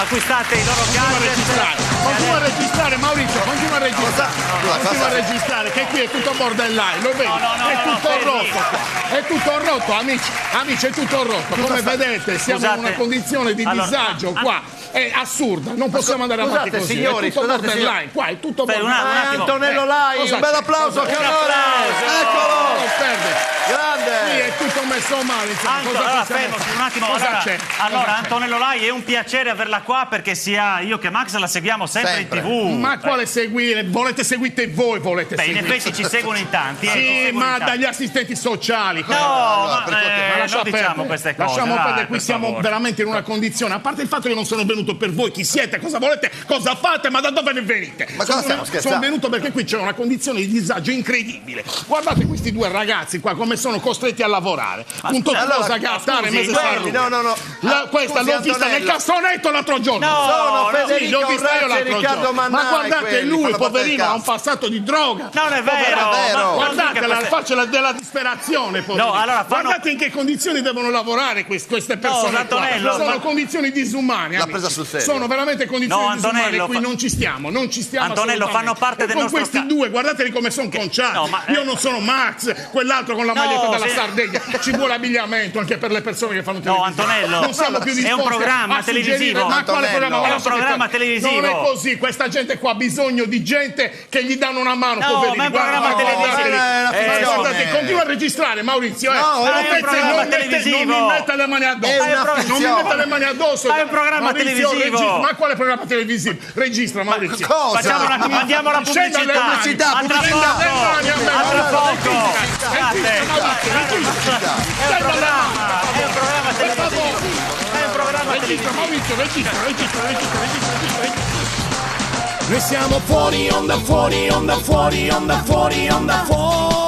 acquistate i loro gadget. Continua a registrare, Maurizio, continua a registrare. Continua a registrare, che qui è tutto borderline, lo vedi? È tutto rotto qua. È tutto rotto, amici, è tutto rotto. Come vedete, siamo in una condizione di disagio qua. È assurda, non possiamo andare avanti così. Signori, è tutto borderline, qua è tutto borderline. Antonello Lai, un bel applauso, che onore! Eccolo! Grande! Qui è tutto messo male. Allora, fermosi un attimo. Allora, Antonello Lai, è un piacere averla qua perché sia io che Max la seguiamo sempre in TV. Ma quale seguire? Volete seguite voi, volete seguire? In effetti ci seguono in tanti. Sì, ma dagli assistenti sociali. No, non diciamo queste cose. Lasciamo perdere, qui siamo veramente in una condizione. A parte il fatto che non sono venuto per voi, chi siete, cosa volete, cosa fate, ma da dove ne venite? Ma cosa stiamo scherzando? Sono venuto perché qui c'è una condizione di disagio incredibile. Guardate questi due ragazzi qua come sono costretti a lavorare. Un cosa a gattare, mese no. Questa l'ho vista nel cassonetto l'altro giorno. Sono Federico Orrazzi e Riccardo Mannai. Ma guardate, lui, poverino, ha un passato di droga. Non è vero. Guardate la faccia della disperazione. Guardate in che condizioni devono lavorare queste persone. Sono condizioni disumane. L'ha presa sul serio. Sono veramente condizioni disumane. Qui non ci stiamo. Antonello, fanno parte del nostro. Con questi due, guardateli come sono conciati. Io non sono Max, quell'altro con la maglietta della Sardegna. Ci vuole abbigliamento anche per le persone che fanno televisione. No, Antonello, non siamo più disposti è un programma televisivo. Ma quale programma? È un programma televisivo. Non è così, questa gente qua ha bisogno di gente che gli danno una mano. No, ma è un programma televisivo. Guardate, continua a registrare, Maurizio. No, è un programma televisivo. Non mi metta le mani addosso. Non mi metta le mani addosso. È un programma televisivo. Ma quale programma televisivo? Registra, Maurizio. Andiamo alla pubblicità. A tra poco. È un programma televisivo. È un programma televisivo. Maurizio, registra. Noi siamo fuori onda, fuori onda, fuori onda, fuori onda, fuori.